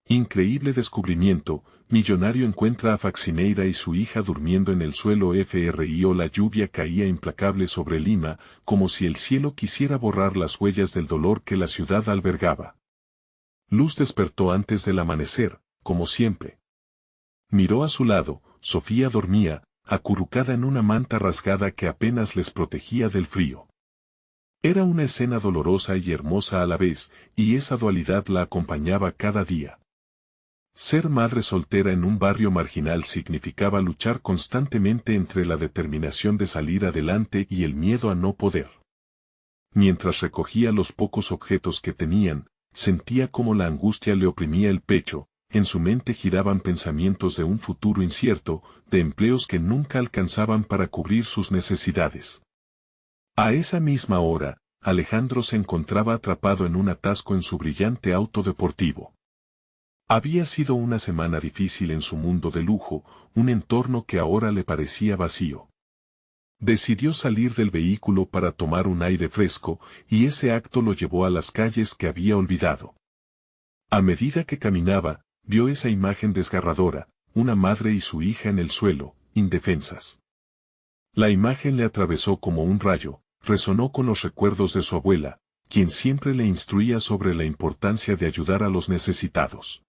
Increíble descubrimiento, millonario encuentra a Faxineira y su hija durmiendo en el suelo. FRIO. La lluvia caía implacable sobre Lima, como si el cielo quisiera borrar las huellas del dolor que la ciudad albergaba. Luz despertó antes del amanecer, como siempre. Miró a su lado, Sofía dormía, acurrucada en una manta rasgada que apenas les protegía del frío. Era una escena dolorosa y hermosa a la vez, y esa dualidad la acompañaba cada día. Ser madre soltera en un barrio marginal significaba luchar constantemente entre la determinación de salir adelante y el miedo a no poder. Mientras recogía los pocos objetos que tenían, sentía como la angustia le oprimía el pecho, en su mente giraban pensamientos de un futuro incierto, de empleos que nunca alcanzaban para cubrir sus necesidades. A esa misma hora, Alejandro se encontraba atrapado en un atasco en su brillante auto deportivo. Había sido una semana difícil en su mundo de lujo, un entorno que ahora le parecía vacío. Decidió salir del vehículo para tomar un aire fresco, y ese acto lo llevó a las calles que había olvidado. A medida que caminaba, vio esa imagen desgarradora, una madre y su hija en el suelo, indefensas. La imagen le atravesó como un rayo, resonó con los recuerdos de su abuela, quien siempre le instruía sobre la importancia de ayudar a los necesitados.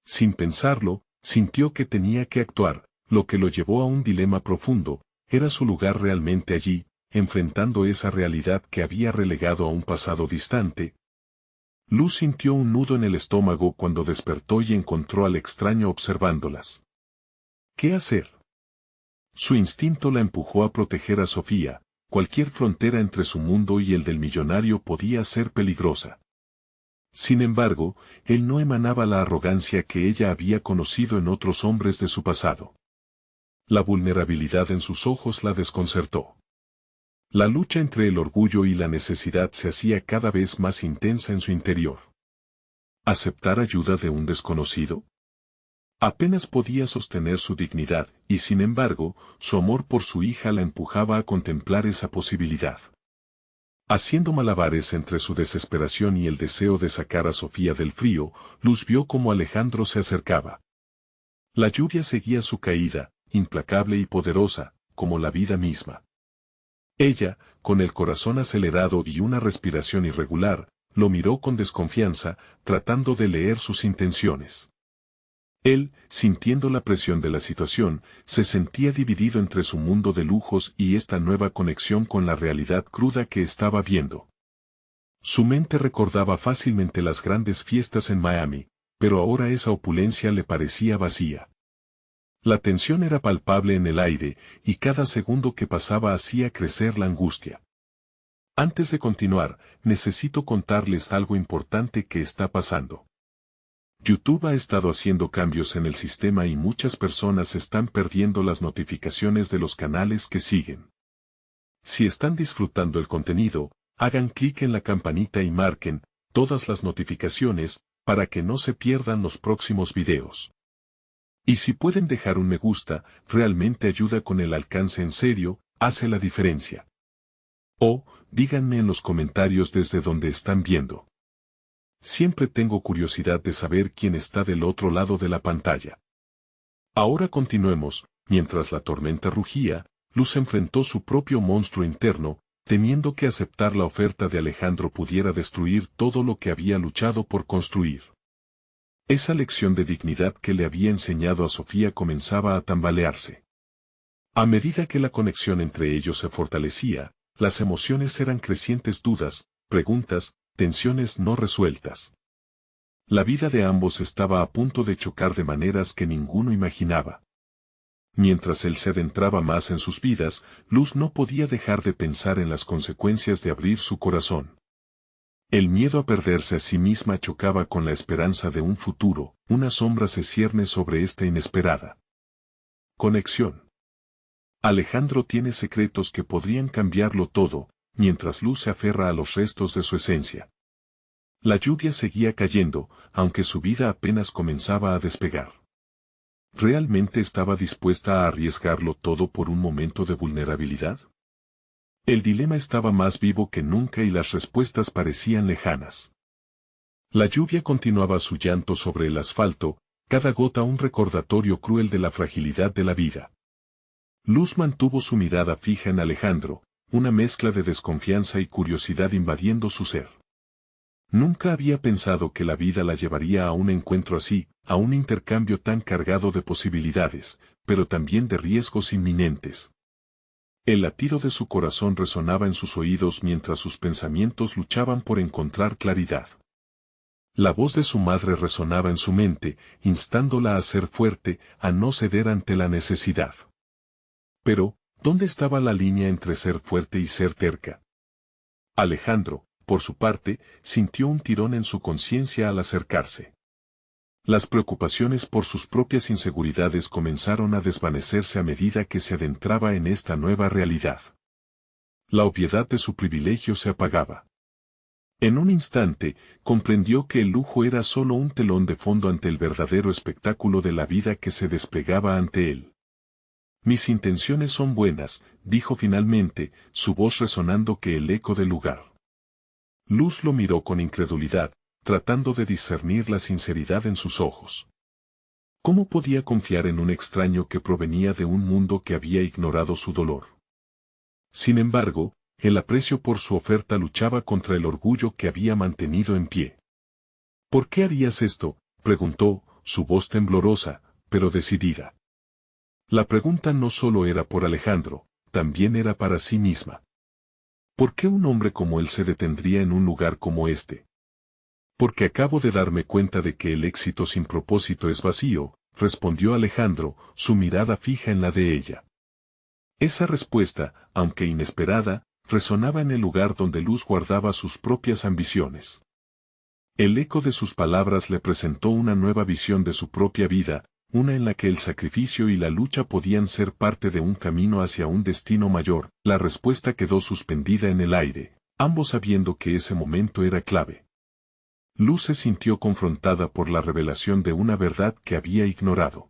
Sin pensarlo, sintió que tenía que actuar, lo que lo llevó a un dilema profundo. ¿Era su lugar realmente allí, enfrentando esa realidad que había relegado a un pasado distante? Luz sintió un nudo en el estómago cuando despertó y encontró al extraño observándolas. ¿Qué hacer? Su instinto la empujó a proteger a Sofía. Cualquier frontera entre su mundo y el del millonario podía ser peligrosa. Sin embargo, él no emanaba la arrogancia que ella había conocido en otros hombres de su pasado. La vulnerabilidad en sus ojos la desconcertó. La lucha entre el orgullo y la necesidad se hacía cada vez más intensa en su interior. ¿Aceptar ayuda de un desconocido? Apenas podía sostener su dignidad, y sin embargo, su amor por su hija la empujaba a contemplar esa posibilidad. Haciendo malabares entre su desesperación y el deseo de sacar a Sofía del frío, Luz vio cómo Alejandro se acercaba. La lluvia seguía su caída, implacable y poderosa, como la vida misma. Ella, con el corazón acelerado y una respiración irregular, lo miró con desconfianza, tratando de leer sus intenciones. Él, sintiendo la presión de la situación, se sentía dividido entre su mundo de lujos y esta nueva conexión con la realidad cruda que estaba viendo. Su mente recordaba fácilmente las grandes fiestas en Miami, pero ahora esa opulencia le parecía vacía. La tensión era palpable en el aire, y cada segundo que pasaba hacía crecer la angustia. Antes de continuar, necesito contarles algo importante que está pasando. YouTube ha estado haciendo cambios en el sistema y muchas personas están perdiendo las notificaciones de los canales que siguen. Si están disfrutando el contenido, hagan clic en la campanita y marquen todas las notificaciones para que no se pierdan los próximos videos. Y si pueden dejar un me gusta, realmente ayuda con el alcance en serio, hace la diferencia. O, díganme en los comentarios desde donde están viendo. Siempre tengo curiosidad de saber quién está del otro lado de la pantalla. Ahora continuemos. Mientras la tormenta rugía, Luz enfrentó su propio monstruo interno, temiendo que aceptar la oferta de Alejandro pudiera destruir todo lo que había luchado por construir. Esa lección de dignidad que le había enseñado a Sofía comenzaba a tambalearse. A medida que la conexión entre ellos se fortalecía, las emociones eran crecientes dudas, preguntas, tensiones no resueltas. La vida de ambos estaba a punto de chocar de maneras que ninguno imaginaba. Mientras él se adentraba más en sus vidas, Luz no podía dejar de pensar en las consecuencias de abrir su corazón. El miedo a perderse a sí misma chocaba con la esperanza de un futuro, una sombra se cierne sobre esta inesperada conexión. Alejandro tiene secretos que podrían cambiarlo todo, mientras Luz se aferra a los restos de su esencia. La lluvia seguía cayendo, aunque su vida apenas comenzaba a despegar. ¿Realmente estaba dispuesta a arriesgarlo todo por un momento de vulnerabilidad? El dilema estaba más vivo que nunca y las respuestas parecían lejanas. La lluvia continuaba su llanto sobre el asfalto, cada gota un recordatorio cruel de la fragilidad de la vida. Luz mantuvo su mirada fija en Alejandro, una mezcla de desconfianza y curiosidad invadiendo su ser. Nunca había pensado que la vida la llevaría a un encuentro así, a un intercambio tan cargado de posibilidades, pero también de riesgos inminentes. El latido de su corazón resonaba en sus oídos mientras sus pensamientos luchaban por encontrar claridad. La voz de su madre resonaba en su mente, instándola a ser fuerte, a no ceder ante la necesidad. Pero, ¿dónde estaba la línea entre ser fuerte y ser terca? Alejandro, por su parte, sintió un tirón en su conciencia al acercarse. Las preocupaciones por sus propias inseguridades comenzaron a desvanecerse a medida que se adentraba en esta nueva realidad. La obviedad de su privilegio se apagaba. En un instante, comprendió que el lujo era solo un telón de fondo ante el verdadero espectáculo de la vida que se desplegaba ante él. Mis intenciones son buenas, dijo finalmente, su voz resonando que el eco del lugar. Luz lo miró con incredulidad, tratando de discernir la sinceridad en sus ojos. ¿Cómo podía confiar en un extraño que provenía de un mundo que había ignorado su dolor? Sin embargo, el aprecio por su oferta luchaba contra el orgullo que había mantenido en pie. ¿Por qué harías esto?, preguntó, su voz temblorosa, pero decidida. La pregunta no solo era por Alejandro, también era para sí misma. ¿Por qué un hombre como él se detendría en un lugar como este? Porque acabo de darme cuenta de que el éxito sin propósito es vacío, respondió Alejandro, su mirada fija en la de ella. Esa respuesta, aunque inesperada, resonaba en el lugar donde Luz guardaba sus propias ambiciones. El eco de sus palabras le presentó una nueva visión de su propia vida, una en la que el sacrificio y la lucha podían ser parte de un camino hacia un destino mayor. La respuesta quedó suspendida en el aire, ambos sabiendo que ese momento era clave. Luz se sintió confrontada por la revelación de una verdad que había ignorado.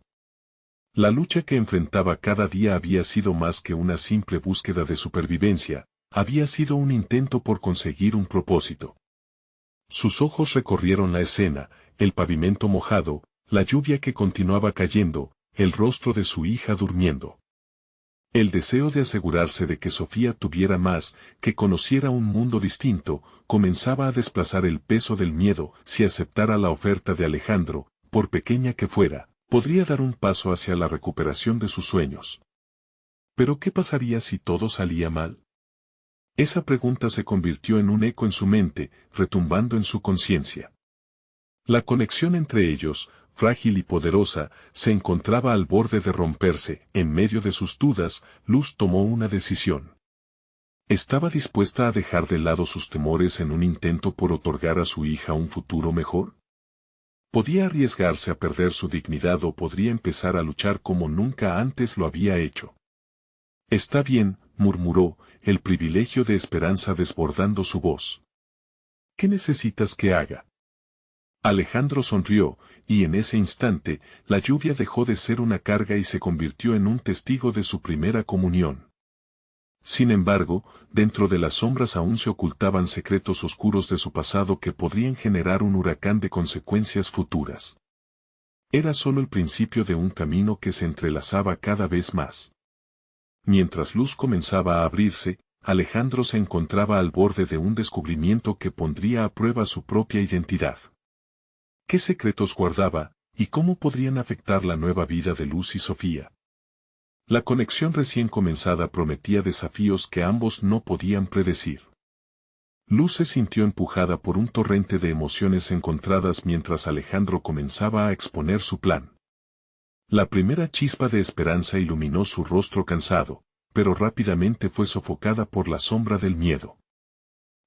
La lucha que enfrentaba cada día había sido más que una simple búsqueda de supervivencia, había sido un intento por conseguir un propósito. Sus ojos recorrieron la escena, el pavimento mojado, la lluvia que continuaba cayendo, el rostro de su hija durmiendo. El deseo de asegurarse de que Sofía tuviera más, que conociera un mundo distinto, comenzaba a desplazar el peso del miedo. Si aceptara la oferta de Alejandro, por pequeña que fuera, podría dar un paso hacia la recuperación de sus sueños. ¿Pero qué pasaría si todo salía mal? Esa pregunta se convirtió en un eco en su mente, retumbando en su conciencia. La conexión entre ellos, frágil y poderosa, se encontraba al borde de romperse. En medio de sus dudas, Luz tomó una decisión. ¿Estaba dispuesta a dejar de lado sus temores en un intento por otorgar a su hija un futuro mejor? Podía arriesgarse a perder su dignidad o podría empezar a luchar como nunca antes lo había hecho. Está bien, murmuró, el privilegio de esperanza desbordando su voz. ¿Qué necesitas que haga? Alejandro sonrió, y en ese instante, la lluvia dejó de ser una carga y se convirtió en un testigo de su primera comunión. Sin embargo, dentro de las sombras aún se ocultaban secretos oscuros de su pasado que podrían generar un huracán de consecuencias futuras. Era solo el principio de un camino que se entrelazaba cada vez más. Mientras Luz comenzaba a abrirse, Alejandro se encontraba al borde de un descubrimiento que pondría a prueba su propia identidad. ¿Qué secretos guardaba, y cómo podrían afectar la nueva vida de Luz y Sofía? La conexión recién comenzada prometía desafíos que ambos no podían predecir. Luz se sintió empujada por un torrente de emociones encontradas mientras Alejandro comenzaba a exponer su plan. La primera chispa de esperanza iluminó su rostro cansado, pero rápidamente fue sofocada por la sombra del miedo.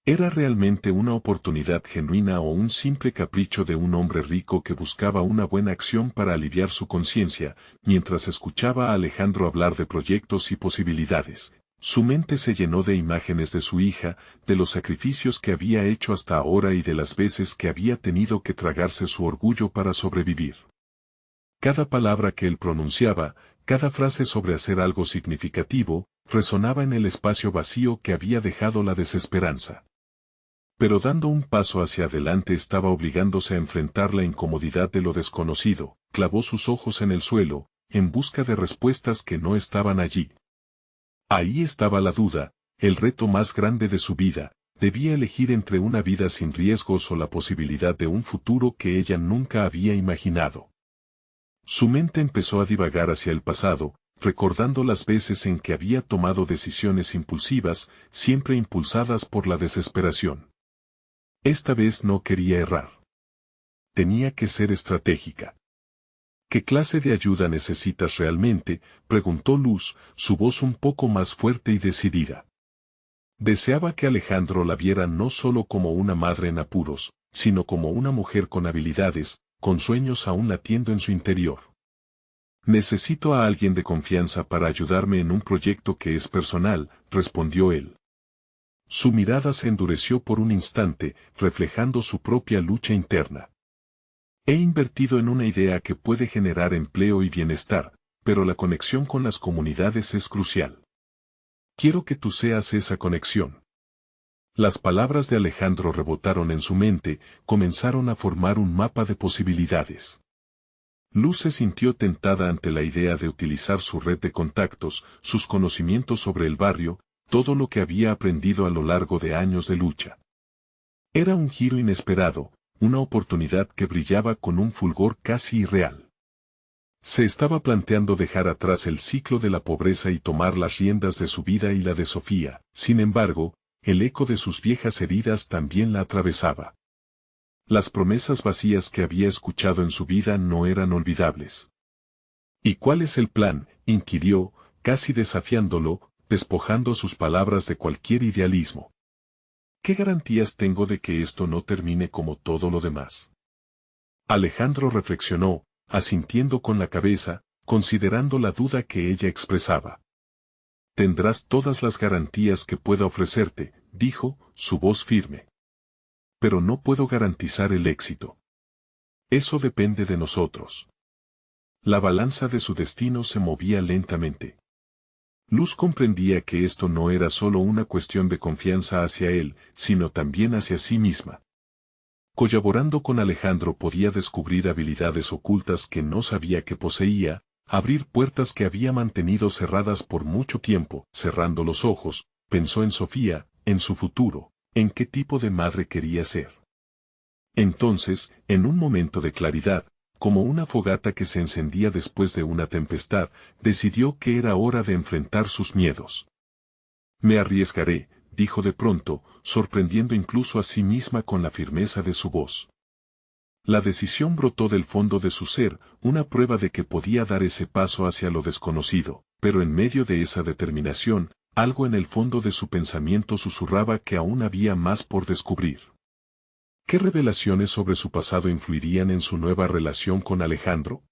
¿Era realmente una oportunidad genuina o un simple capricho de un hombre rico que buscaba una buena acción para aliviar su conciencia? Mientras escuchaba a Alejandro hablar de proyectos y posibilidades, su mente se llenó de imágenes de su hija, de los sacrificios que había hecho hasta ahora y de las veces que había tenido que tragarse su orgullo para sobrevivir. Cada palabra que él pronunciaba, cada frase sobre hacer algo significativo, resonaba en el espacio vacío que había dejado la desesperanza. Pero dando un paso hacia adelante estaba obligándose a enfrentar la incomodidad de lo desconocido, clavó sus ojos en el suelo, en busca de respuestas que no estaban allí. Ahí estaba la duda, el reto más grande de su vida, debía elegir entre una vida sin riesgos o la posibilidad de un futuro que ella nunca había imaginado. Su mente empezó a divagar hacia el pasado, recordando las veces en que había tomado decisiones impulsivas, siempre impulsadas por la desesperación. Esta vez no quería errar. Tenía que ser estratégica. ¿Qué clase de ayuda necesitas realmente?, preguntó Luz, su voz un poco más fuerte y decidida. Deseaba que Alejandro la viera no solo como una madre en apuros, sino como una mujer con habilidades, con sueños aún latiendo en su interior. Necesito a alguien de confianza para ayudarme en un proyecto que es personal, respondió él. Su mirada se endureció por un instante, reflejando su propia lucha interna. He invertido en una idea que puede generar empleo y bienestar, pero la conexión con las comunidades es crucial. Quiero que tú seas esa conexión. Las palabras de Alejandro rebotaron en su mente, comenzaron a formar un mapa de posibilidades. Luz se sintió tentada ante la idea de utilizar su red de contactos, sus conocimientos sobre el barrio, todo lo que había aprendido a lo largo de años de lucha. Era un giro inesperado, una oportunidad que brillaba con un fulgor casi irreal. Se estaba planteando dejar atrás el ciclo de la pobreza y tomar las riendas de su vida y la de Sofía, sin embargo, el eco de sus viejas heridas también la atravesaba. Las promesas vacías que había escuchado en su vida no eran olvidables. ¿Y cuál es el plan?, inquirió, casi desafiándolo, despojando sus palabras de cualquier idealismo. ¿Qué garantías tengo de que esto no termine como todo lo demás? Alejandro reflexionó, asintiendo con la cabeza, considerando la duda que ella expresaba. Tendrás todas las garantías que pueda ofrecerte, dijo, su voz firme. Pero no puedo garantizar el éxito. Eso depende de nosotros. La balanza de su destino se movía lentamente. Luz comprendía que esto no era solo una cuestión de confianza hacia él, sino también hacia sí misma. Colaborando con Alejandro podía descubrir habilidades ocultas que no sabía que poseía, abrir puertas que había mantenido cerradas por mucho tiempo. Cerrando los ojos, pensó en Sofía, en su futuro, en qué tipo de madre quería ser. Entonces, en un momento de claridad, como una fogata que se encendía después de una tempestad, decidió que era hora de enfrentar sus miedos. Me arriesgaré, dijo de pronto, sorprendiendo incluso a sí misma con la firmeza de su voz. La decisión brotó del fondo de su ser, una prueba de que podía dar ese paso hacia lo desconocido, pero en medio de esa determinación, algo en el fondo de su pensamiento susurraba que aún había más por descubrir. ¿Qué revelaciones sobre su pasado influirían en su nueva relación con Alejandro?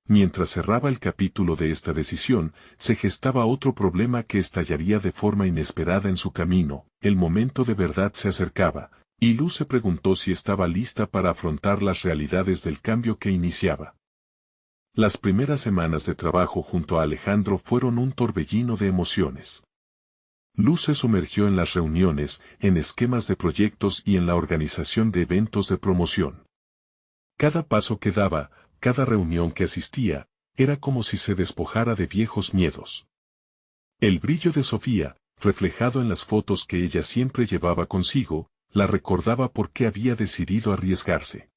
Mientras cerraba el capítulo de esta decisión, se gestaba otro problema que estallaría de forma inesperada en su camino. El momento de verdad se acercaba, y Luz se preguntó si estaba lista para afrontar las realidades del cambio que iniciaba. Las primeras semanas de trabajo junto a Alejandro fueron un torbellino de emociones. Luz se sumergió en las reuniones, en esquemas de proyectos y en la organización de eventos de promoción. Cada paso que daba, cada reunión que asistía, era como si se despojara de viejos miedos. El brillo de Sofía, reflejado en las fotos que ella siempre llevaba consigo, la recordaba por qué había decidido arriesgarse.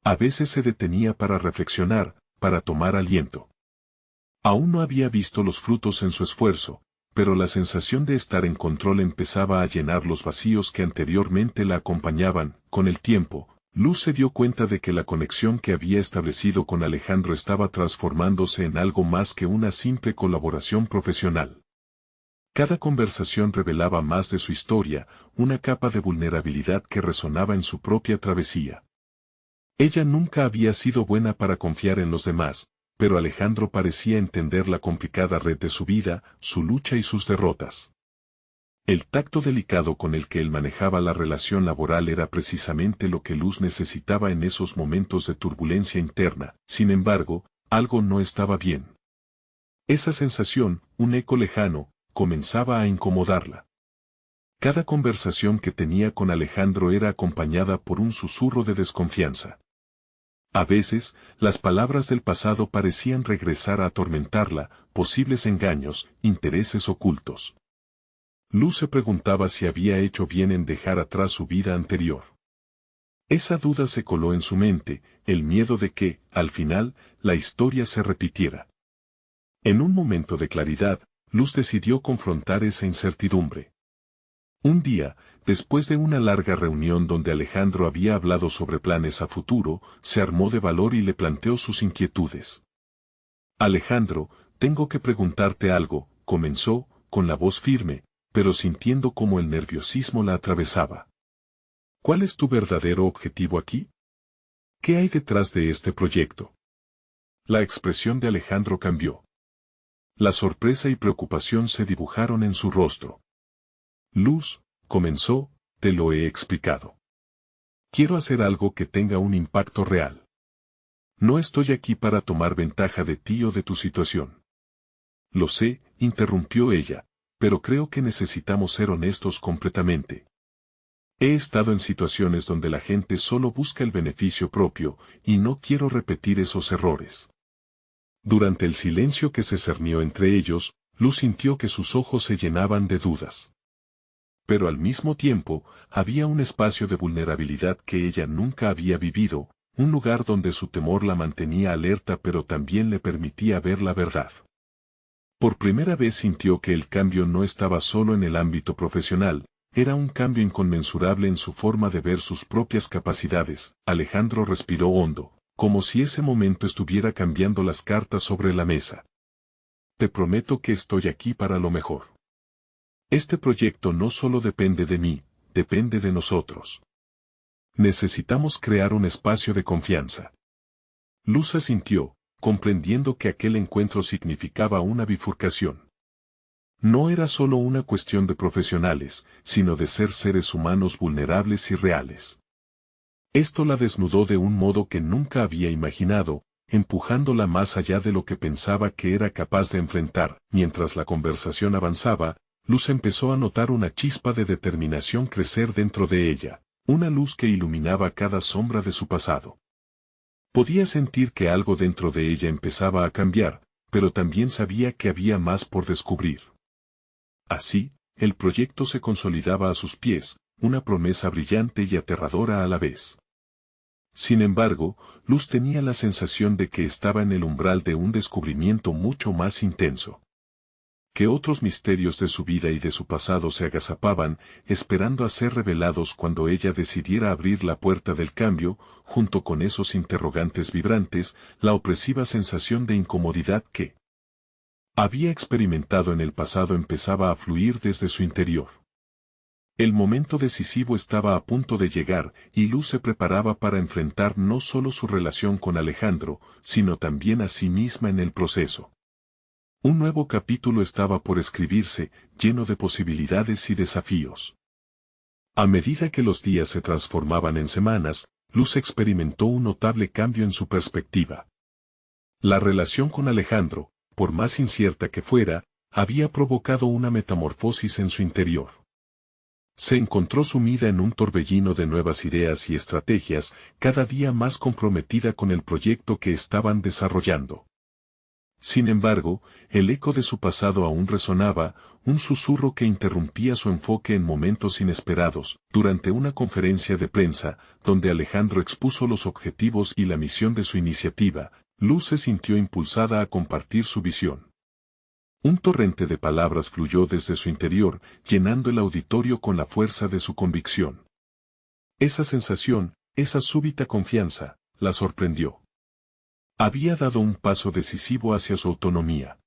A veces se detenía para reflexionar, para tomar aliento. Aún no había visto los frutos en su esfuerzo, pero la sensación de estar en control empezaba a llenar los vacíos que anteriormente la acompañaban. Con el tiempo, Luz se dio cuenta de que la conexión que había establecido con Alejandro estaba transformándose en algo más que una simple colaboración profesional. Cada conversación revelaba más de su historia, una capa de vulnerabilidad que resonaba en su propia travesía. Ella nunca había sido buena para confiar en los demás, pero Alejandro parecía entender la complicada red de su vida, su lucha y sus derrotas. El tacto delicado con el que él manejaba la relación laboral era precisamente lo que Luz necesitaba en esos momentos de turbulencia interna. Sin embargo, algo no estaba bien. Esa sensación, un eco lejano, comenzaba a incomodarla. Cada conversación que tenía con Alejandro era acompañada por un susurro de desconfianza. A veces, las palabras del pasado parecían regresar a atormentarla, posibles engaños, intereses ocultos. Luz se preguntaba si había hecho bien en dejar atrás su vida anterior. Esa duda se coló en su mente, el miedo de que, al final, la historia se repitiera. En un momento de claridad, Luz decidió confrontar esa incertidumbre. Un día, después de una larga reunión donde Alejandro había hablado sobre planes a futuro, se armó de valor y le planteó sus inquietudes. Alejandro, tengo que preguntarte algo, comenzó, con la voz firme, pero sintiendo cómo el nerviosismo la atravesaba. ¿Cuál es tu verdadero objetivo aquí? ¿Qué hay detrás de este proyecto? La expresión de Alejandro cambió. La sorpresa y preocupación se dibujaron en su rostro. Luz, comenzó, te lo he explicado. Quiero hacer algo que tenga un impacto real. No estoy aquí para tomar ventaja de ti o de tu situación. Lo sé, interrumpió ella, pero creo que necesitamos ser honestos completamente. He estado en situaciones donde la gente solo busca el beneficio propio, y no quiero repetir esos errores. Durante el silencio que se cernió entre ellos, Luz sintió que sus ojos se llenaban de dudas. Pero al mismo tiempo, había un espacio de vulnerabilidad que ella nunca había vivido, un lugar donde su temor la mantenía alerta pero también le permitía ver la verdad. Por primera vez sintió que el cambio no estaba solo en el ámbito profesional, era un cambio inconmensurable en su forma de ver sus propias capacidades. Alejandro respiró hondo, como si ese momento estuviera cambiando las cartas sobre la mesa. Te prometo que estoy aquí para lo mejor. Este proyecto no solo depende de mí, depende de nosotros. Necesitamos crear un espacio de confianza. Luz asintió, comprendiendo que aquel encuentro significaba una bifurcación. No era solo una cuestión de profesionales, sino de ser seres humanos vulnerables y reales. Esto la desnudó de un modo que nunca había imaginado, empujándola más allá de lo que pensaba que era capaz de enfrentar. Mientras la conversación avanzaba, Luz empezó a notar una chispa de determinación crecer dentro de ella, una luz que iluminaba cada sombra de su pasado. Podía sentir que algo dentro de ella empezaba a cambiar, pero también sabía que había más por descubrir. Así, el proyecto se consolidaba a sus pies, una promesa brillante y aterradora a la vez. Sin embargo, Luz tenía la sensación de que estaba en el umbral de un descubrimiento mucho más intenso. Que otros misterios de su vida y de su pasado se agazapaban, esperando a ser revelados cuando ella decidiera abrir la puerta del cambio, junto con esos interrogantes vibrantes, la opresiva sensación de incomodidad que había experimentado en el pasado empezaba a fluir desde su interior. El momento decisivo estaba a punto de llegar, y Luz se preparaba para enfrentar no solo su relación con Alejandro, sino también a sí misma en el proceso. Un nuevo capítulo estaba por escribirse, lleno de posibilidades y desafíos. A medida que los días se transformaban en semanas, Luz experimentó un notable cambio en su perspectiva. La relación con Alejandro, por más incierta que fuera, había provocado una metamorfosis en su interior. Se encontró sumida en un torbellino de nuevas ideas y estrategias, cada día más comprometida con el proyecto que estaban desarrollando. Sin embargo, el eco de su pasado aún resonaba, un susurro que interrumpía su enfoque en momentos inesperados. Durante una conferencia de prensa, donde Alejandro expuso los objetivos y la misión de su iniciativa, Luz se sintió impulsada a compartir su visión. Un torrente de palabras fluyó desde su interior, llenando el auditorio con la fuerza de su convicción. Esa sensación, esa súbita confianza, la sorprendió. Había dado un paso decisivo hacia su autonomía.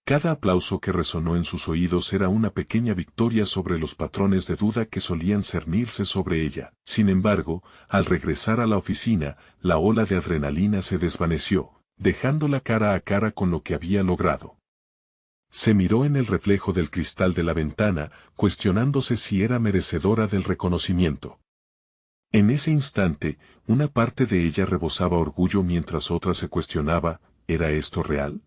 Cada aplauso que resonó en sus oídos era una pequeña victoria sobre los patrones de duda que solían cernirse sobre ella. Sin embargo, al regresar a la oficina, la ola de adrenalina se desvaneció, dejándola cara a cara con lo que había logrado. Se miró en el reflejo del cristal de la ventana, cuestionándose si era merecedora del reconocimiento. En ese instante, una parte de ella rebosaba orgullo mientras otra se cuestionaba, ¿era esto real?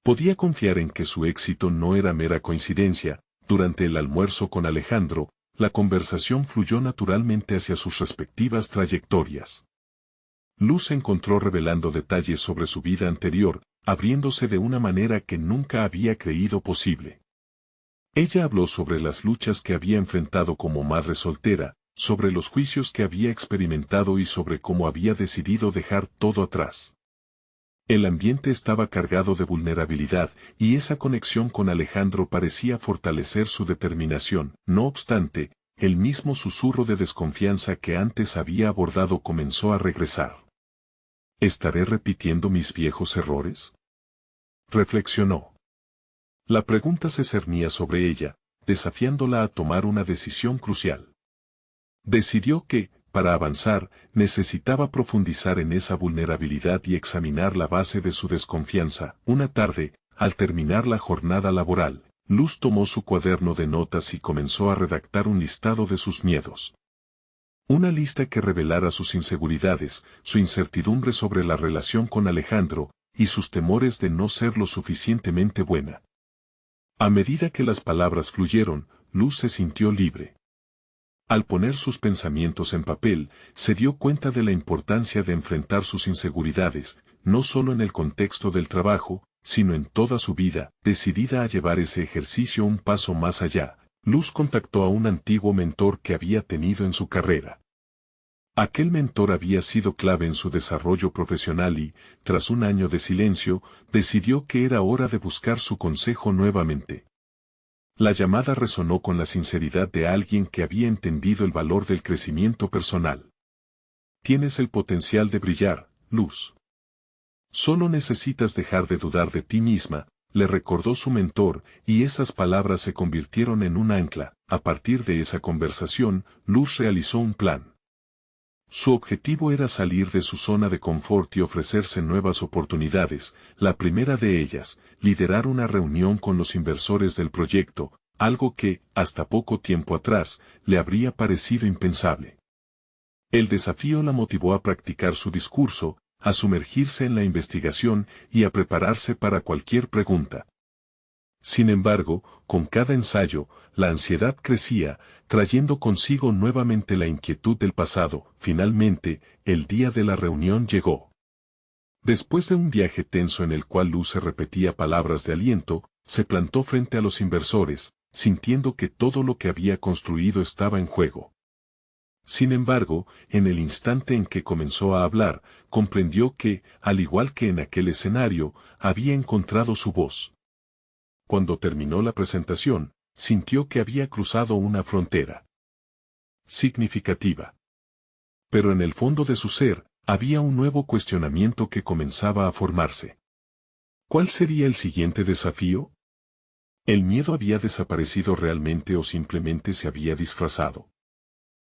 Podía confiar en que su éxito no era mera coincidencia, durante el almuerzo con Alejandro, la conversación fluyó naturalmente hacia sus respectivas trayectorias. Luz se encontró revelando detalles sobre su vida anterior, abriéndose de una manera que nunca había creído posible. Ella habló sobre las luchas que había enfrentado como madre soltera, sobre los juicios que había experimentado y sobre cómo había decidido dejar todo atrás. El ambiente estaba cargado de vulnerabilidad, y esa conexión con Alejandro parecía fortalecer su determinación. No obstante, el mismo susurro de desconfianza que antes había abordado comenzó a regresar. ¿Estaré repitiendo mis viejos errores?, reflexionó. La pregunta se cernía sobre ella, desafiándola a tomar una decisión crucial. Decidió que, para avanzar, necesitaba profundizar en esa vulnerabilidad y examinar la base de su desconfianza. Una tarde, al terminar la jornada laboral, Luz tomó su cuaderno de notas y comenzó a redactar un listado de sus miedos. Una lista que revelara sus inseguridades, su incertidumbre sobre la relación con Alejandro, y sus temores de no ser lo suficientemente buena. A medida que las palabras fluyeron, Luz se sintió libre. Al poner sus pensamientos en papel, se dio cuenta de la importancia de enfrentar sus inseguridades, no solo en el contexto del trabajo, sino en toda su vida. Decidida a llevar ese ejercicio un paso más allá, Luz contactó a un antiguo mentor que había tenido en su carrera. Aquel mentor había sido clave en su desarrollo profesional y, tras un año de silencio, decidió que era hora de buscar su consejo nuevamente. La llamada resonó con la sinceridad de alguien que había entendido el valor del crecimiento personal. Tienes el potencial de brillar, Luz. Solo necesitas dejar de dudar de ti misma, le recordó su mentor, y esas palabras se convirtieron en un ancla. A partir de esa conversación, Luz realizó un plan. Su objetivo era salir de su zona de confort y ofrecerse nuevas oportunidades. La primera de ellas, liderar una reunión con los inversores del proyecto, algo que, hasta poco tiempo atrás, le habría parecido impensable. El desafío la motivó a practicar su discurso, a sumergirse en la investigación y a prepararse para cualquier pregunta. Sin embargo, con cada ensayo, la ansiedad crecía, trayendo consigo nuevamente la inquietud del pasado. Finalmente, el día de la reunión llegó. Después de un viaje tenso en el cual Luz se repetía palabras de aliento, se plantó frente a los inversores, sintiendo que todo lo que había construido estaba en juego. Sin embargo, en el instante en que comenzó a hablar, comprendió que, al igual que en aquel escenario, había encontrado su voz. Cuando terminó la presentación, sintió que había cruzado una frontera significativa. Pero en el fondo de su ser, había un nuevo cuestionamiento que comenzaba a formarse. ¿Cuál sería el siguiente desafío? ¿El miedo había desaparecido realmente o simplemente se había disfrazado?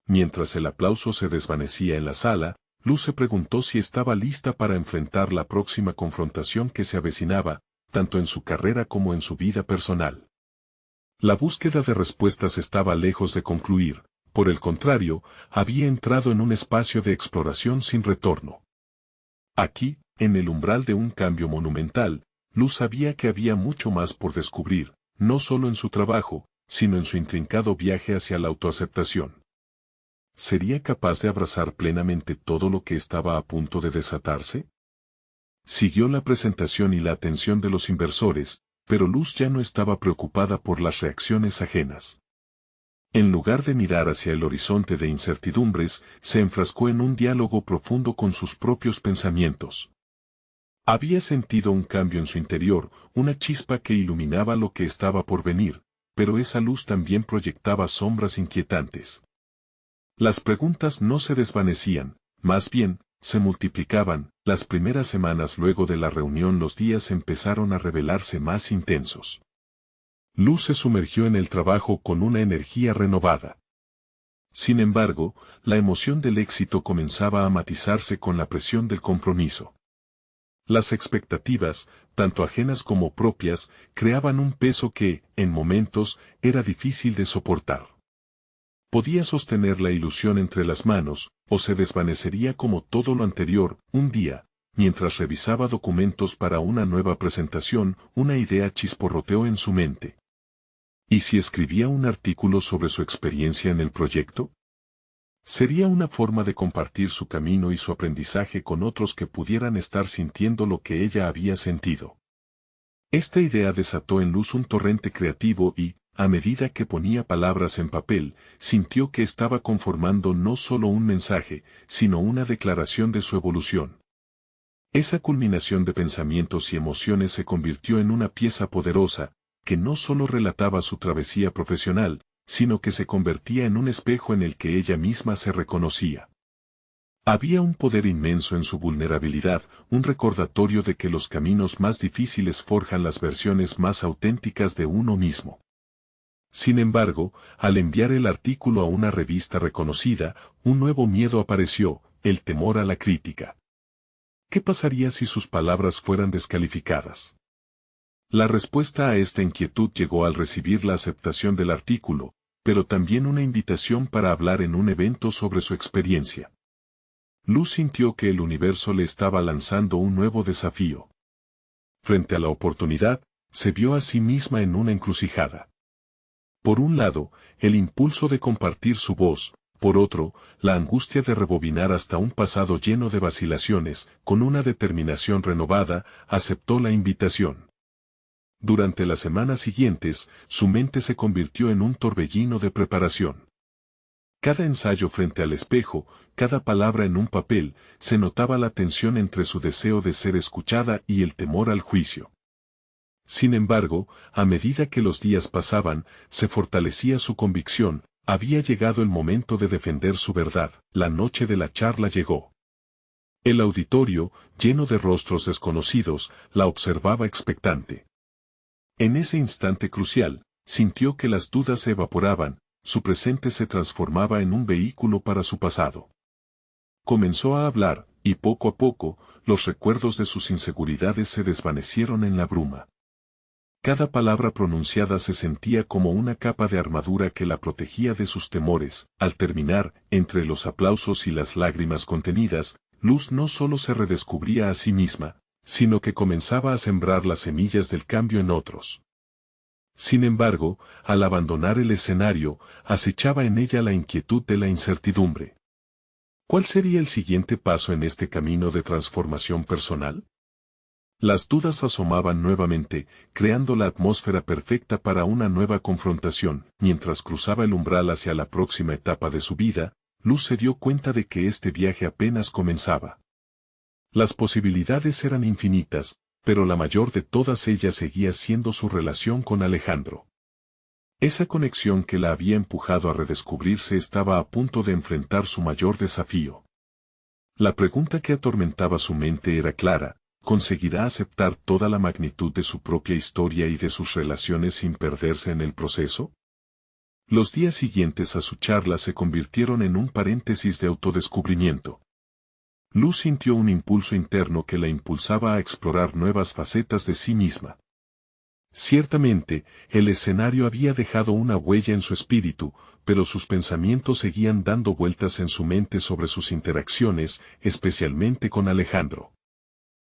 Mientras el aplauso se desvanecía en la sala, Luz se preguntó si estaba lista para enfrentar la próxima confrontación que se avecinaba, tanto en su carrera como en su vida personal. La búsqueda de respuestas estaba lejos de concluir, por el contrario, había entrado en un espacio de exploración sin retorno. Aquí, en el umbral de un cambio monumental, Luz sabía que había mucho más por descubrir, no solo en su trabajo, sino en su intrincado viaje hacia la autoaceptación. ¿Sería capaz de abrazar plenamente todo lo que estaba a punto de desatarse? Siguió la presentación y la atención de los inversores, pero Luz ya no estaba preocupada por las reacciones ajenas. En lugar de mirar hacia el horizonte de incertidumbres, se enfrascó en un diálogo profundo con sus propios pensamientos. Había sentido un cambio en su interior, una chispa que iluminaba lo que estaba por venir, pero esa luz también proyectaba sombras inquietantes. Las preguntas no se desvanecían, más bien, se multiplicaban. Las primeras semanas luego de la reunión los días empezaron a revelarse más intensos. Luz se sumergió en el trabajo con una energía renovada. Sin embargo, la emoción del éxito comenzaba a matizarse con la presión del compromiso. Las expectativas, tanto ajenas como propias, creaban un peso que, en momentos, era difícil de soportar. Podía sostener la ilusión entre las manos, o se desvanecería como todo lo anterior. Un día, mientras revisaba documentos para una nueva presentación, una idea chisporroteó en su mente. ¿Y si escribía un artículo sobre su experiencia en el proyecto? Sería una forma de compartir su camino y su aprendizaje con otros que pudieran estar sintiendo lo que ella había sentido. Esta idea desató en Luz un torrente creativo y, a medida que ponía palabras en papel, sintió que estaba conformando no solo un mensaje, sino una declaración de su evolución. Esa culminación de pensamientos y emociones se convirtió en una pieza poderosa, que no solo relataba su travesía profesional, sino que se convertía en un espejo en el que ella misma se reconocía. Había un poder inmenso en su vulnerabilidad, un recordatorio de que los caminos más difíciles forjan las versiones más auténticas de uno mismo. Sin embargo, al enviar el artículo a una revista reconocida, un nuevo miedo apareció, el temor a la crítica. ¿Qué pasaría si sus palabras fueran descalificadas? La respuesta a esta inquietud llegó al recibir la aceptación del artículo, pero también una invitación para hablar en un evento sobre su experiencia. Luz sintió que el universo le estaba lanzando un nuevo desafío. Frente a la oportunidad, se vio a sí misma en una encrucijada. Por un lado, el impulso de compartir su voz, por otro, la angustia de rebobinar hasta un pasado lleno de vacilaciones, con una determinación renovada, aceptó la invitación. Durante las semanas siguientes, su mente se convirtió en un torbellino de preparación. Cada ensayo frente al espejo, cada palabra en un papel, se notaba la tensión entre su deseo de ser escuchada y el temor al juicio. Sin embargo, a medida que los días pasaban, se fortalecía su convicción, había llegado el momento de defender su verdad, la noche de la charla llegó. El auditorio, lleno de rostros desconocidos, la observaba expectante. En ese instante crucial, sintió que las dudas se evaporaban, su presente se transformaba en un vehículo para su pasado. Comenzó a hablar, y poco a poco, los recuerdos de sus inseguridades se desvanecieron en la bruma. Cada palabra pronunciada se sentía como una capa de armadura que la protegía de sus temores. Al terminar, entre los aplausos y las lágrimas contenidas, Luz no solo se redescubría a sí misma, sino que comenzaba a sembrar las semillas del cambio en otros. Sin embargo, al abandonar el escenario, acechaba en ella la inquietud de la incertidumbre. ¿Cuál sería el siguiente paso en este camino de transformación personal? Las dudas asomaban nuevamente, creando la atmósfera perfecta para una nueva confrontación. Mientras cruzaba el umbral hacia la próxima etapa de su vida, Luz se dio cuenta de que este viaje apenas comenzaba. Las posibilidades eran infinitas, pero la mayor de todas ellas seguía siendo su relación con Alejandro. Esa conexión que la había empujado a redescubrirse estaba a punto de enfrentar su mayor desafío. La pregunta que atormentaba su mente era clara: ¿conseguirá aceptar toda la magnitud de su propia historia y de sus relaciones sin perderse en el proceso? Los días siguientes a su charla se convirtieron en un paréntesis de autodescubrimiento. Luz sintió un impulso interno que la impulsaba a explorar nuevas facetas de sí misma. Ciertamente, el escenario había dejado una huella en su espíritu, pero sus pensamientos seguían dando vueltas en su mente sobre sus interacciones, especialmente con Alejandro.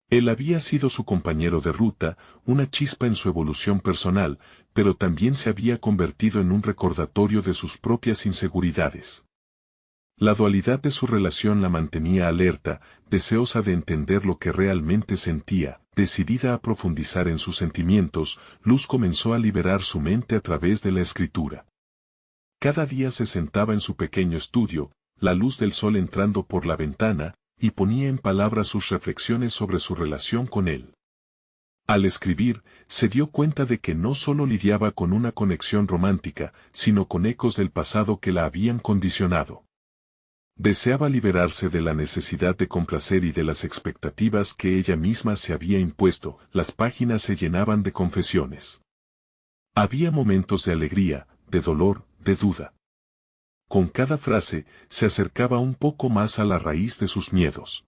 Él había sido su compañero de ruta, una chispa en su evolución personal, pero también se había convertido en un recordatorio de sus propias inseguridades. La dualidad de su relación la mantenía alerta, deseosa de entender lo que realmente sentía. Decidida a profundizar en sus sentimientos, Luz comenzó a liberar su mente a través de la escritura. Cada día se sentaba en su pequeño estudio, la luz del sol entrando por la ventana, y ponía en palabras sus reflexiones sobre su relación con él. Al escribir, se dio cuenta de que no solo lidiaba con una conexión romántica, sino con ecos del pasado que la habían condicionado. Deseaba liberarse de la necesidad de complacer y de las expectativas que ella misma se había impuesto. Las páginas se llenaban de confesiones. Había momentos de alegría, de dolor, de duda. Con cada frase, se acercaba un poco más a la raíz de sus miedos.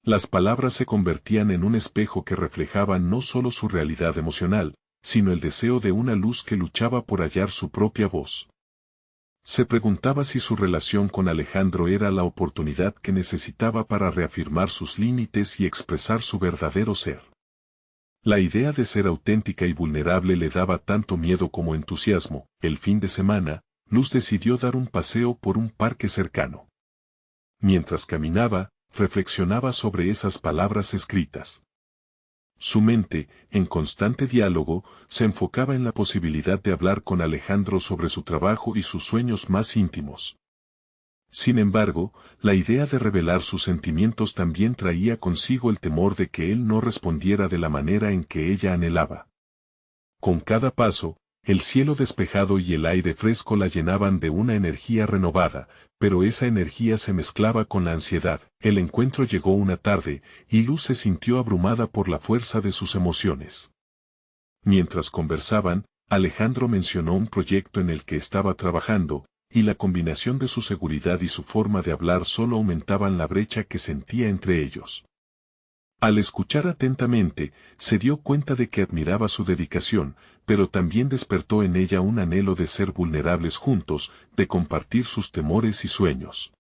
Las palabras se convertían en un espejo que reflejaba no solo su realidad emocional, sino el deseo de una luz que luchaba por hallar su propia voz. Se preguntaba si su relación con Alejandro era la oportunidad que necesitaba para reafirmar sus límites y expresar su verdadero ser. La idea de ser auténtica y vulnerable le daba tanto miedo como entusiasmo. El fin de semana, Luz decidió dar un paseo por un parque cercano. Mientras caminaba, reflexionaba sobre esas palabras escritas. Su mente, en constante diálogo, se enfocaba en la posibilidad de hablar con Alejandro sobre su trabajo y sus sueños más íntimos. Sin embargo, la idea de revelar sus sentimientos también traía consigo el temor de que él no respondiera de la manera en que ella anhelaba. Con cada paso, el cielo despejado y el aire fresco la llenaban de una energía renovada, pero esa energía se mezclaba con la ansiedad. El encuentro llegó una tarde, y Luz se sintió abrumada por la fuerza de sus emociones. Mientras conversaban, Alejandro mencionó un proyecto en el que estaba trabajando, y la combinación de su seguridad y su forma de hablar solo aumentaban la brecha que sentía entre ellos. Al escuchar atentamente, se dio cuenta de que admiraba su dedicación, pero también despertó en ella un anhelo de ser vulnerables juntos, de compartir sus temores y sueños.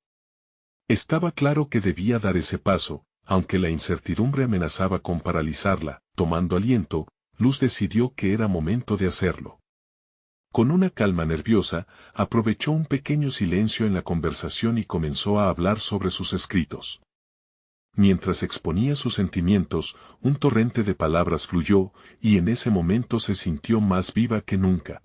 Estaba claro que debía dar ese paso, aunque la incertidumbre amenazaba con paralizarla. Tomando aliento, Luz decidió que era momento de hacerlo. Con una calma nerviosa, aprovechó un pequeño silencio en la conversación y comenzó a hablar sobre sus escritos. Mientras exponía sus sentimientos, un torrente de palabras fluyó, y en ese momento se sintió más viva que nunca.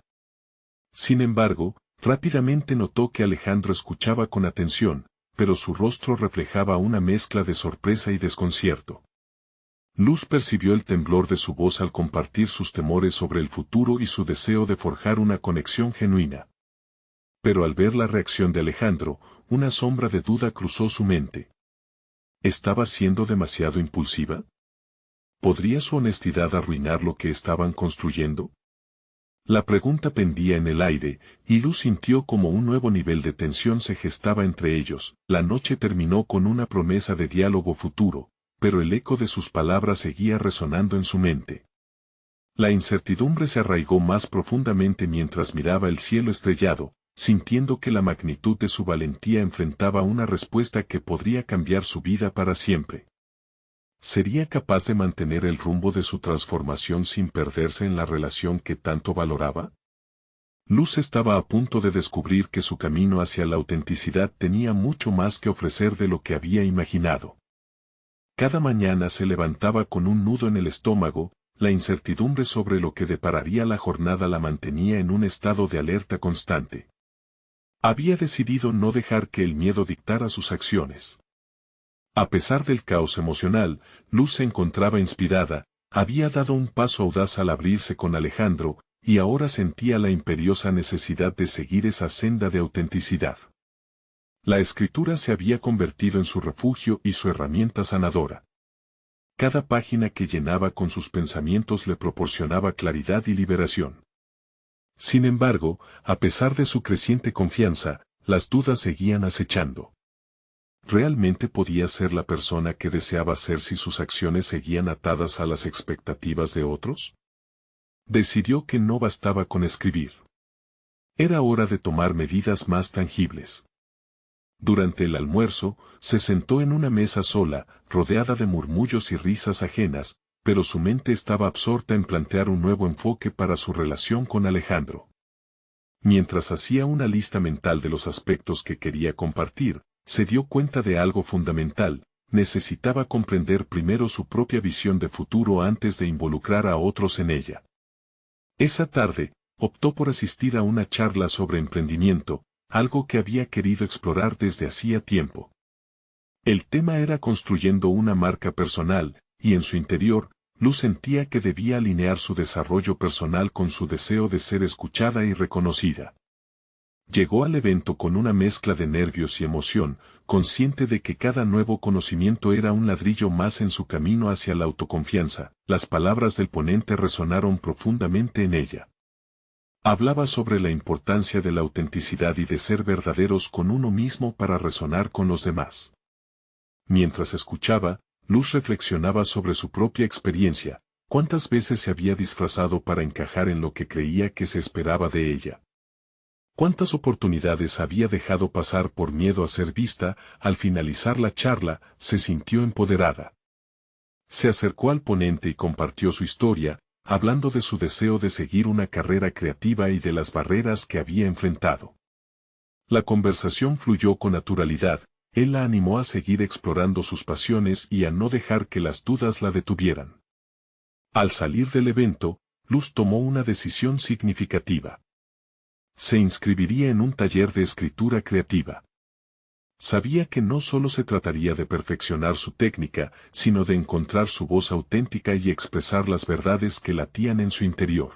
Sin embargo, rápidamente notó que Alejandro escuchaba con atención, pero su rostro reflejaba una mezcla de sorpresa y desconcierto. Luz percibió el temblor de su voz al compartir sus temores sobre el futuro y su deseo de forjar una conexión genuina. Pero al ver la reacción de Alejandro, una sombra de duda cruzó su mente. ¿Estaba siendo demasiado impulsiva? ¿Podría su honestidad arruinar lo que estaban construyendo? La pregunta pendía en el aire, y Luz sintió como un nuevo nivel de tensión se gestaba entre ellos. La noche terminó con una promesa de diálogo futuro, pero el eco de sus palabras seguía resonando en su mente. La incertidumbre se arraigó más profundamente mientras miraba el cielo estrellado, sintiendo que la magnitud de su valentía enfrentaba una respuesta que podría cambiar su vida para siempre. ¿Sería capaz de mantener el rumbo de su transformación sin perderse en la relación que tanto valoraba? Luz estaba a punto de descubrir que su camino hacia la autenticidad tenía mucho más que ofrecer de lo que había imaginado. Cada mañana se levantaba con un nudo en el estómago, la incertidumbre sobre lo que depararía la jornada la mantenía en un estado de alerta constante. Había decidido no dejar que el miedo dictara sus acciones. A pesar del caos emocional, Luz se encontraba inspirada, había dado un paso audaz al abrirse con Alejandro, y ahora sentía la imperiosa necesidad de seguir esa senda de autenticidad. La escritura se había convertido en su refugio y su herramienta sanadora. Cada página que llenaba con sus pensamientos le proporcionaba claridad y liberación. Sin embargo, a pesar de su creciente confianza, las dudas seguían acechando. ¿Realmente podía ser la persona que deseaba ser si sus acciones seguían atadas a las expectativas de otros? Decidió que no bastaba con escribir. Era hora de tomar medidas más tangibles. Durante el almuerzo, se sentó en una mesa sola, rodeada de murmullos y risas ajenas, pero su mente estaba absorta en plantear un nuevo enfoque para su relación con Alejandro. Mientras hacía una lista mental de los aspectos que quería compartir, se dio cuenta de algo fundamental: necesitaba comprender primero su propia visión de futuro antes de involucrar a otros en ella. Esa tarde, optó por asistir a una charla sobre emprendimiento, algo que había querido explorar desde hacía tiempo. El tema era construyendo una marca personal, y en su interior, Luz sentía que debía alinear su desarrollo personal con su deseo de ser escuchada y reconocida. Llegó al evento con una mezcla de nervios y emoción, consciente de que cada nuevo conocimiento era un ladrillo más en su camino hacia la autoconfianza. Las palabras del ponente resonaron profundamente en ella. Hablaba sobre la importancia de la autenticidad y de ser verdaderos con uno mismo para resonar con los demás. Mientras escuchaba, Luz reflexionaba sobre su propia experiencia: cuántas veces se había disfrazado para encajar en lo que creía que se esperaba de ella. Cuántas oportunidades había dejado pasar por miedo a ser vista. Al finalizar la charla, se sintió empoderada. Se acercó al ponente y compartió su historia, hablando de su deseo de seguir una carrera creativa y de las barreras que había enfrentado. La conversación fluyó con naturalidad, él la animó a seguir explorando sus pasiones y a no dejar que las dudas la detuvieran. Al salir del evento, Luz tomó una decisión significativa. Se inscribiría en un taller de escritura creativa. Sabía que no solo se trataría de perfeccionar su técnica, sino de encontrar su voz auténtica y expresar las verdades que latían en su interior.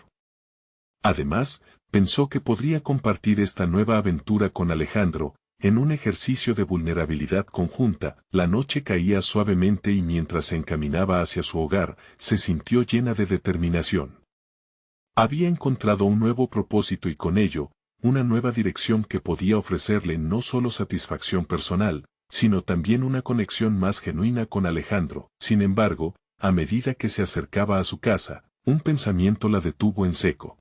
Además, pensó que podría compartir esta nueva aventura con Alejandro, en un ejercicio de vulnerabilidad conjunta. La noche caía suavemente y mientras se encaminaba hacia su hogar, se sintió llena de determinación. Había encontrado un nuevo propósito y con ello, una nueva dirección que podía ofrecerle no solo satisfacción personal, sino también una conexión más genuina con Alejandro. Sin embargo, a medida que se acercaba a su casa, un pensamiento la detuvo en seco.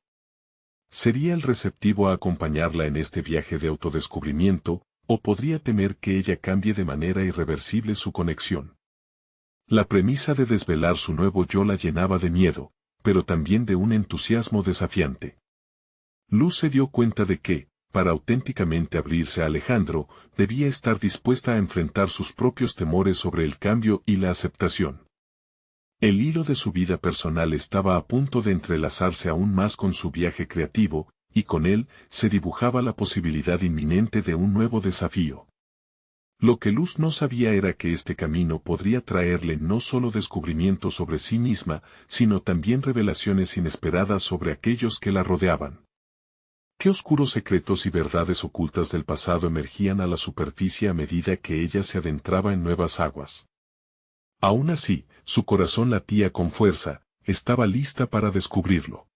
¿Sería él receptivo a acompañarla en este viaje de autodescubrimiento, o podría temer que ella cambie de manera irreversible su conexión? La premisa de desvelar su nuevo yo la llenaba de miedo, pero también de un entusiasmo desafiante. Luz se dio cuenta de que, para auténticamente abrirse a Alejandro, debía estar dispuesta a enfrentar sus propios temores sobre el cambio y la aceptación. El hilo de su vida personal estaba a punto de entrelazarse aún más con su viaje creativo, y con él se dibujaba la posibilidad inminente de un nuevo desafío. Lo que Luz no sabía era que este camino podría traerle no solo descubrimientos sobre sí misma, sino también revelaciones inesperadas sobre aquellos que la rodeaban. ¿Qué oscuros secretos y verdades ocultas del pasado emergían a la superficie a medida que ella se adentraba en nuevas aguas? Aún así, su corazón latía con fuerza, estaba lista para descubrirlo.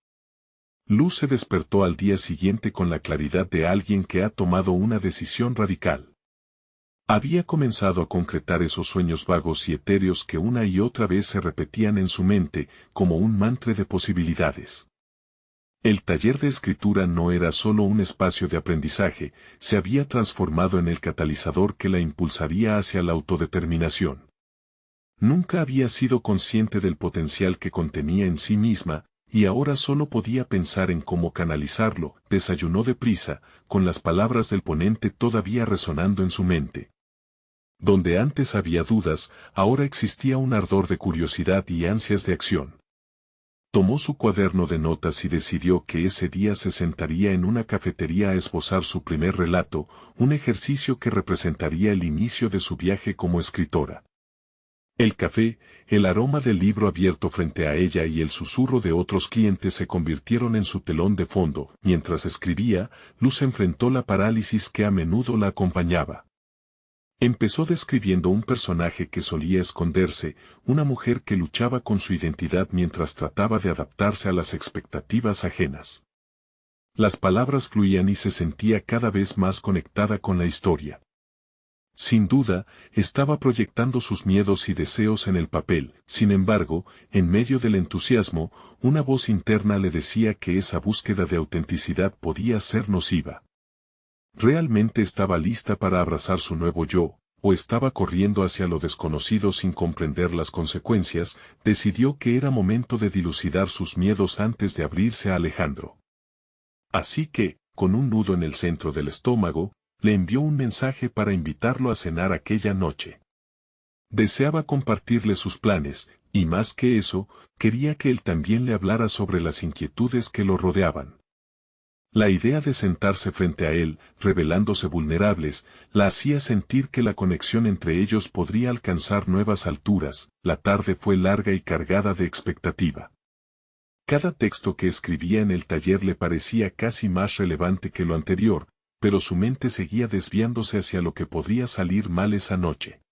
Luz se despertó al día siguiente con la claridad de alguien que ha tomado una decisión radical. Había comenzado a concretar esos sueños vagos y etéreos que una y otra vez se repetían en su mente, como un mantra de posibilidades. El taller de escritura no era solo un espacio de aprendizaje, se había transformado en el catalizador que la impulsaría hacia la autodeterminación. Nunca había sido consciente del potencial que contenía en sí misma, y ahora solo podía pensar en cómo canalizarlo. Desayunó deprisa, con las palabras del ponente todavía resonando en su mente. Donde antes había dudas, ahora existía un ardor de curiosidad y ansias de acción. Tomó su cuaderno de notas y decidió que ese día se sentaría en una cafetería a esbozar su primer relato, un ejercicio que representaría el inicio de su viaje como escritora. El café, el aroma del libro abierto frente a ella y el susurro de otros clientes se convirtieron en su telón de fondo. Mientras escribía, Luz enfrentó la parálisis que a menudo la acompañaba. Empezó describiendo un personaje que solía esconderse, una mujer que luchaba con su identidad mientras trataba de adaptarse a las expectativas ajenas. Las palabras fluían y se sentía cada vez más conectada con la historia. Sin duda, estaba proyectando sus miedos y deseos en el papel. Sin embargo, en medio del entusiasmo, una voz interna le decía que esa búsqueda de autenticidad podía ser nociva. ¿Realmente estaba lista para abrazar su nuevo yo, o estaba corriendo hacia lo desconocido sin comprender las consecuencias? Decidió que era momento de dilucidar sus miedos antes de abrirse a Alejandro. Así que, con un nudo en el centro del estómago, le envió un mensaje para invitarlo a cenar aquella noche. Deseaba compartirle sus planes, y más que eso, quería que él también le hablara sobre las inquietudes que lo rodeaban. La idea de sentarse frente a él, revelándose vulnerables, la hacía sentir que la conexión entre ellos podría alcanzar nuevas alturas. La tarde fue larga y cargada de expectativa. Cada texto que escribía en el taller le parecía casi más relevante que lo anterior, pero su mente seguía desviándose hacia lo que podría salir mal esa noche.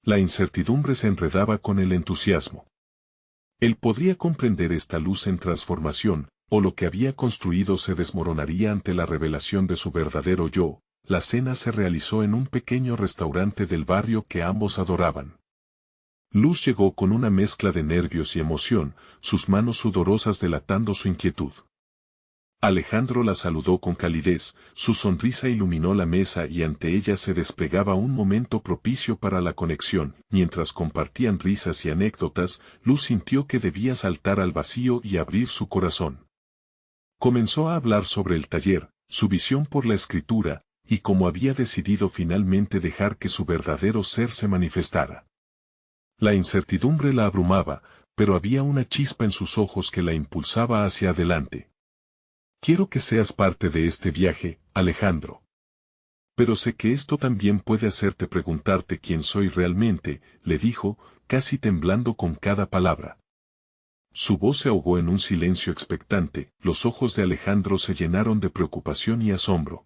La incertidumbre se enredaba con el entusiasmo. Él podría comprender esta luz en transformación, o lo que había construido se desmoronaría ante la revelación de su verdadero yo. La cena se realizó en un pequeño restaurante del barrio que ambos adoraban. Luz llegó con una mezcla de nervios y emoción, sus manos sudorosas delatando su inquietud. Alejandro la saludó con calidez, su sonrisa iluminó la mesa y ante ella se desplegaba un momento propicio para la conexión. Mientras compartían risas y anécdotas, Luz sintió que debía saltar al vacío y abrir su corazón. Comenzó a hablar sobre el taller, su visión por la escritura, y cómo había decidido finalmente dejar que su verdadero ser se manifestara. La incertidumbre la abrumaba, pero había una chispa en sus ojos que la impulsaba hacia adelante. Quiero que seas parte de este viaje, Alejandro. Pero sé que esto también puede hacerte preguntarte quién soy realmente, le dijo, casi temblando con cada palabra. Su voz se ahogó en un silencio expectante, los ojos de Alejandro se llenaron de preocupación y asombro.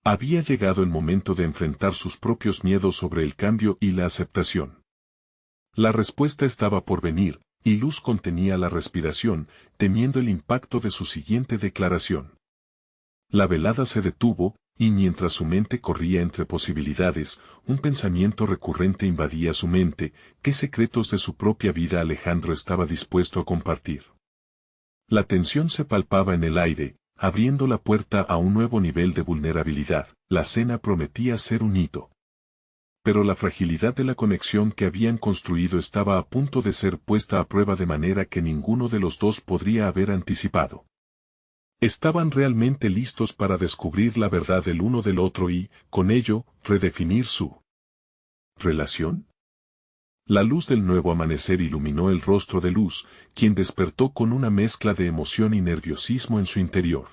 Había llegado el momento de enfrentar sus propios miedos sobre el cambio y la aceptación. La respuesta estaba por venir, y Luz contenía la respiración, temiendo el impacto de su siguiente declaración. La velada se detuvo, y mientras su mente corría entre posibilidades, un pensamiento recurrente invadía su mente: ¿qué secretos de su propia vida Alejandro estaba dispuesto a compartir? La tensión se palpaba en el aire, abriendo la puerta a un nuevo nivel de vulnerabilidad. La cena prometía ser un hito. Pero la fragilidad de la conexión que habían construido estaba a punto de ser puesta a prueba de manera que ninguno de los dos podría haber anticipado. Estaban realmente listos para descubrir la verdad del uno del otro y, con ello, redefinir su relación. La luz del nuevo amanecer iluminó el rostro de Luz, quien despertó con una mezcla de emoción y nerviosismo en su interior.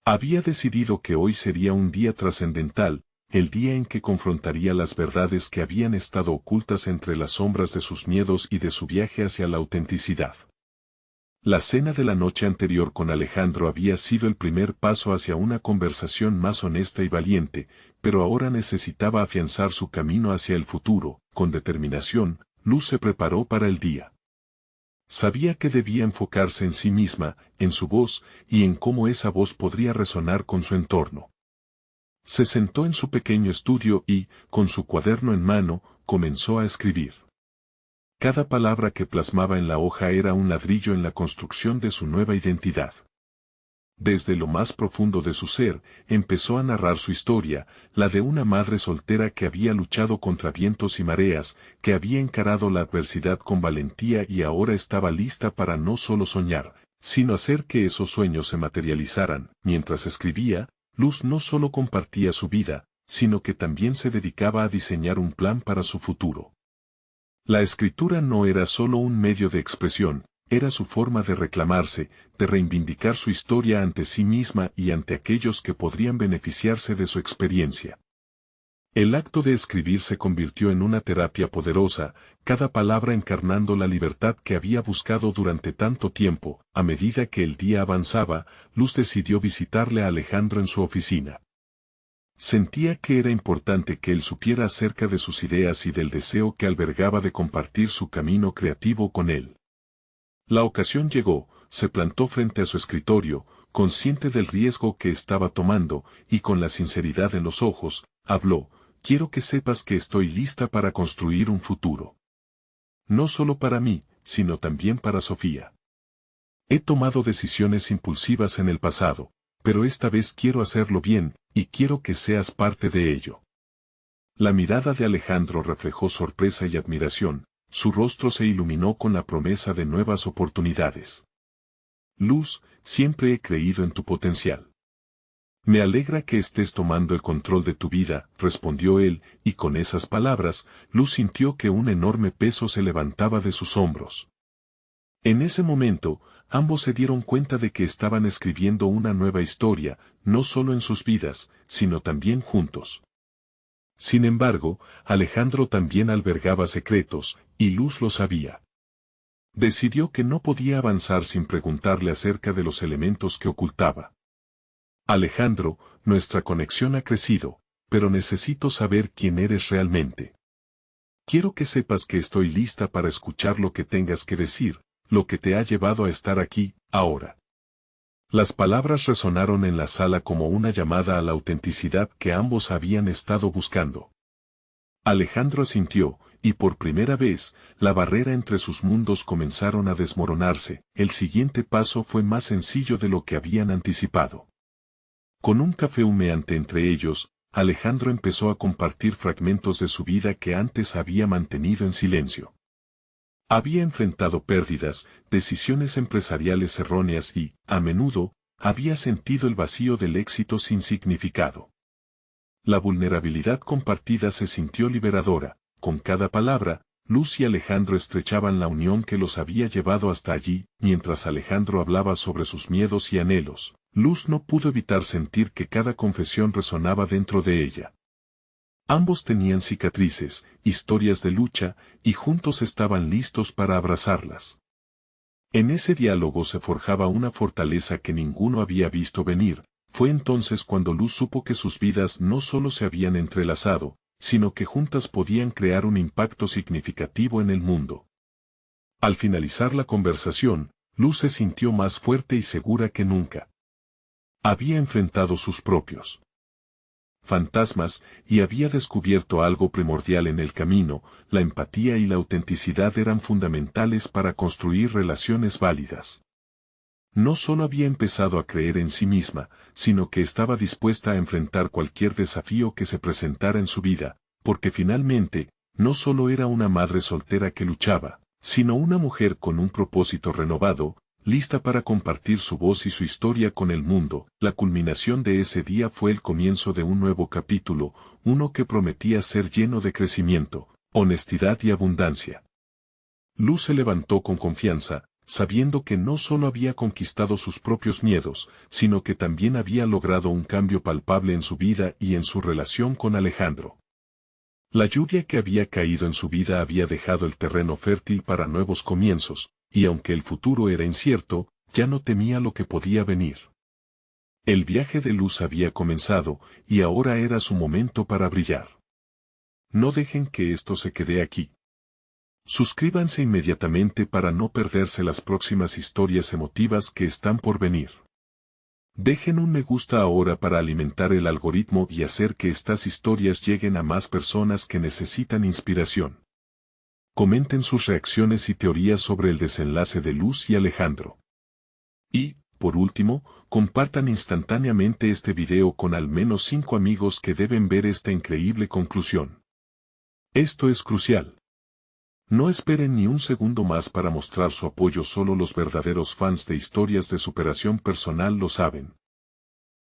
Había decidido que hoy sería un día trascendental, el día en que confrontaría las verdades que habían estado ocultas entre las sombras de sus miedos y de su viaje hacia la autenticidad. La cena de la noche anterior con Alejandro había sido el primer paso hacia una conversación más honesta y valiente, pero ahora necesitaba afianzar su camino hacia el futuro. Con determinación, Luz se preparó para el día. Sabía que debía enfocarse en sí misma, en su voz, y en cómo esa voz podría resonar con su entorno. Se sentó en su pequeño estudio y, con su cuaderno en mano, comenzó a escribir. Cada palabra que plasmaba en la hoja era un ladrillo en la construcción de su nueva identidad. Desde lo más profundo de su ser, empezó a narrar su historia, la de una madre soltera que había luchado contra vientos y mareas, que había encarado la adversidad con valentía y ahora estaba lista para no solo soñar, sino hacer que esos sueños se materializaran. Mientras escribía, Luz no solo compartía su vida, sino que también se dedicaba a diseñar un plan para su futuro. La escritura no era solo un medio de expresión, era su forma de reclamarse, de reivindicar su historia ante sí misma y ante aquellos que podrían beneficiarse de su experiencia. El acto de escribir se convirtió en una terapia poderosa, cada palabra encarnando la libertad que había buscado durante tanto tiempo. A medida que el día avanzaba, Luz decidió visitarle a Alejandro en su oficina. Sentía que era importante que él supiera acerca de sus ideas y del deseo que albergaba de compartir su camino creativo con él. La ocasión llegó, se plantó frente a su escritorio, consciente del riesgo que estaba tomando, y con la sinceridad en los ojos, habló: quiero que sepas que estoy lista para construir un futuro. No solo para mí, sino también para Sofía. He tomado decisiones impulsivas en el pasado, pero esta vez quiero hacerlo bien, y quiero que seas parte de ello. La mirada de Alejandro reflejó sorpresa y admiración, su rostro se iluminó con la promesa de nuevas oportunidades. Luz, siempre he creído en tu potencial. Me alegra que estés tomando el control de tu vida, respondió él, y con esas palabras, Luz sintió que un enorme peso se levantaba de sus hombros. En ese momento, ambos se dieron cuenta de que estaban escribiendo una nueva historia, no solo en sus vidas, sino también juntos. Sin embargo, Alejandro también albergaba secretos, y Luz lo sabía. Decidió que no podía avanzar sin preguntarle acerca de los elementos que ocultaba. Alejandro, nuestra conexión ha crecido, pero necesito saber quién eres realmente. Quiero que sepas que estoy lista para escuchar lo que tengas que decir, lo que te ha llevado a estar aquí, ahora. Las palabras resonaron en la sala como una llamada a la autenticidad que ambos habían estado buscando. Alejandro asintió, y por primera vez, la barrera entre sus mundos comenzaron a desmoronarse. El siguiente paso fue más sencillo de lo que habían anticipado. Con un café humeante entre ellos, Alejandro empezó a compartir fragmentos de su vida que antes había mantenido en silencio. Había enfrentado pérdidas, decisiones empresariales erróneas y, a menudo, había sentido el vacío del éxito sin significado. La vulnerabilidad compartida se sintió liberadora. Con cada palabra, Luz y Alejandro estrechaban la unión que los había llevado hasta allí. Mientras Alejandro hablaba sobre sus miedos y anhelos, Luz no pudo evitar sentir que cada confesión resonaba dentro de ella. Ambos tenían cicatrices, historias de lucha, y juntos estaban listos para abrazarlas. En ese diálogo se forjaba una fortaleza que ninguno había visto venir. Fue entonces cuando Luz supo que sus vidas no solo se habían entrelazado, sino que juntas podían crear un impacto significativo en el mundo. Al finalizar la conversación, Luz se sintió más fuerte y segura que nunca. Había enfrentado sus propios fantasmas y había descubierto algo primordial en el camino. La empatía y la autenticidad eran fundamentales para construir relaciones válidas. No solo había empezado a creer en sí misma, sino que estaba dispuesta a enfrentar cualquier desafío que se presentara en su vida, porque finalmente, no solo era una madre soltera que luchaba, sino una mujer con un propósito renovado, lista para compartir su voz y su historia con el mundo. La culminación de ese día fue el comienzo de un nuevo capítulo, uno que prometía ser lleno de crecimiento, honestidad y abundancia. Luz se levantó con confianza, sabiendo que no solo había conquistado sus propios miedos, sino que también había logrado un cambio palpable en su vida y en su relación con Alejandro. La lluvia que había caído en su vida había dejado el terreno fértil para nuevos comienzos, y aunque el futuro era incierto, ya no temía lo que podía venir. El viaje de Luz había comenzado, y ahora era su momento para brillar. No dejen que esto se quede aquí. Suscríbanse inmediatamente para no perderse las próximas historias emotivas que están por venir. Dejen un me gusta ahora para alimentar el algoritmo y hacer que estas historias lleguen a más personas que necesitan inspiración. Comenten sus reacciones y teorías sobre el desenlace de Luz y Alejandro. Y, por último, compartan instantáneamente este video con al menos 5 amigos que deben ver esta increíble conclusión. Esto es crucial. No esperen ni un segundo más para mostrar su apoyo, solo los verdaderos fans de historias de superación personal lo saben.